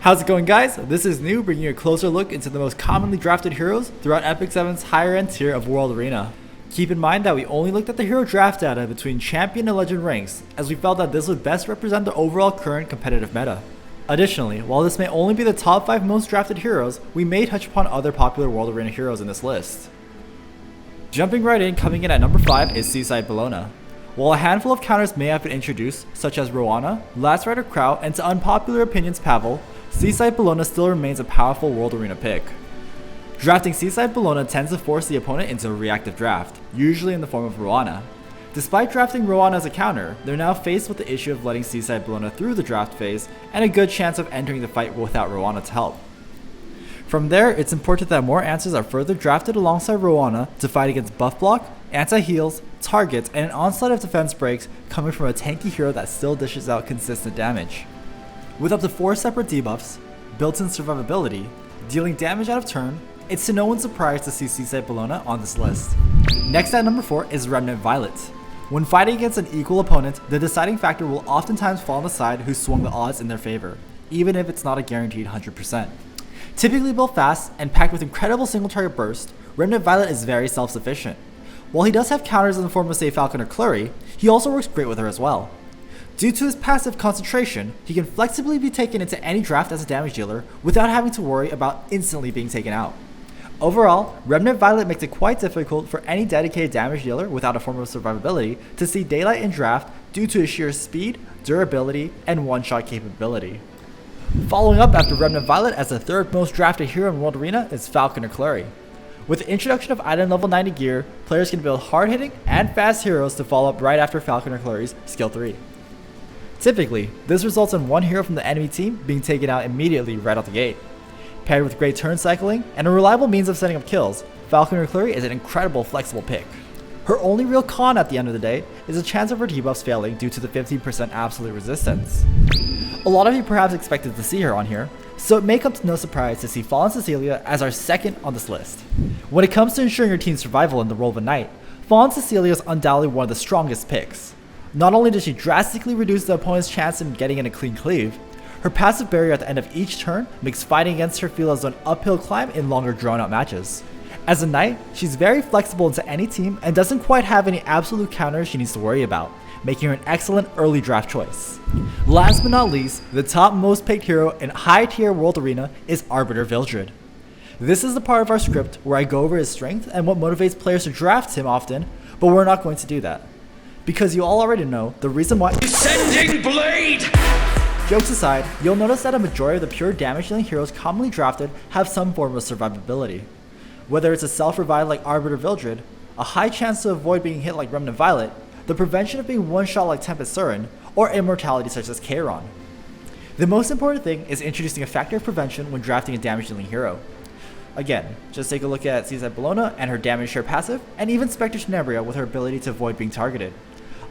How's it going, guys? This is New, bringing you a closer look into the most commonly drafted heroes throughout Epic 7's higher end tier of World Arena. Keep in mind that we only looked at the hero draft data between Champion and Legend ranks, as we felt that this would best represent the overall current competitive meta. Additionally, while this may only be the top 5 most drafted heroes, we may touch upon other popular World Arena heroes in this list. Jumping right in, coming in at number 5 is Seaside Bologna. While a handful of counters may have been introduced, such as Roana, Last Rider Crow, and to unpopular opinions Pavel, Seaside Bologna still remains a powerful World Arena pick. Drafting Seaside Bologna tends to force the opponent into a reactive draft, usually in the form of Roana. Despite drafting Roana as a counter, they're now faced with the issue of letting Seaside Bologna through the draft phase and a good chance of entering the fight without Roana to help. From there, it's important that more answers are further drafted alongside Roana to fight against buff block, anti-heals, targets, and an onslaught of defense breaks coming from a tanky hero that still dishes out consistent damage. With up to 4 separate debuffs, built-in survivability, dealing damage out of turn, it's to no one's surprise to see Seaside Bologna on this list. Next at number 4 is Remnant Violet. When fighting against an equal opponent, the deciding factor will oftentimes fall on the side who swung the odds in their favor, even if it's not a guaranteed 100%. Typically built fast and packed with incredible single target burst, Remnant Violet is very self-sufficient. While he does have counters in the form of say Falcon or Flurry, he also works great with her as well. Due to his passive concentration, he can flexibly be taken into any draft as a damage dealer without having to worry about instantly being taken out. Overall, Remnant Violet makes it quite difficult for any dedicated damage dealer without a form of survivability to see daylight in draft due to his sheer speed, durability, and one-shot capability. Following up after Remnant Violet as the 3rd most drafted hero in World Arena is Falcon or Flurry. With the introduction of item level 90 gear, players can build hard-hitting and fast heroes to follow up right after Falcon or Flurry's skill 3. Typically, this results in one hero from the enemy team being taken out immediately right out the gate. Paired with great turn cycling and a reliable means of setting up kills, Falcon or Flurry is an incredible flexible pick. Her only real con at the end of the day is the chance of her debuffs failing due to the 15% absolute resistance. A lot of you perhaps expected to see her on here, so it may come to no surprise to see Fallen Cecilia as our 2nd on this list. When it comes to ensuring your team's survival in the role of a knight, Fallen Cecilia is undoubtedly one of the strongest picks. Not only does she drastically reduce the opponent's chance in getting in a clean cleave, her passive barrier at the end of each turn makes fighting against her feel as an uphill climb in longer drawn out matches. As a knight, she's very flexible into any team and doesn't quite have any absolute counters she needs to worry about, making her an excellent early draft choice. Last but not least, the top most picked hero in high tier World Arena is Arbiter Vildrid. This is the part of our script where I go over his strength and what motivates players to draft him often, but we're not going to do that. Because you all already know the reason why. Descending Blade! Jokes aside, you'll notice that a majority of the pure damage dealing heroes commonly drafted have some form of survivability. Whether it's a self-revive like Arbiter Vildrid, a high chance to avoid being hit like Remnant Violet, the prevention of being one-shot like Tempest Surin, or immortality such as Chiron. The most important thing is introducing a factor of prevention when drafting a damage dealing hero. Again, just take a look at Seaside Bologna and her damage share passive, and even Spectre Tenebria with her ability to avoid being targeted.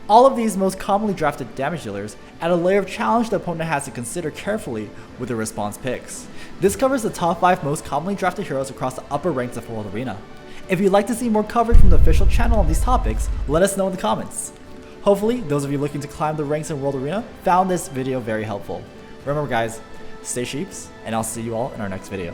All of these most commonly drafted damage dealers add a layer of challenge the opponent has to consider carefully with their response picks. This covers the top 5 most commonly drafted heroes across the upper ranks of World Arena. If you'd like to see more coverage from the official channel on these topics, let us know in the comments. Hopefully, those of you looking to climb the ranks in World Arena found this video very helpful. Remember guys, stay sheeps, and I'll see you all in our next video.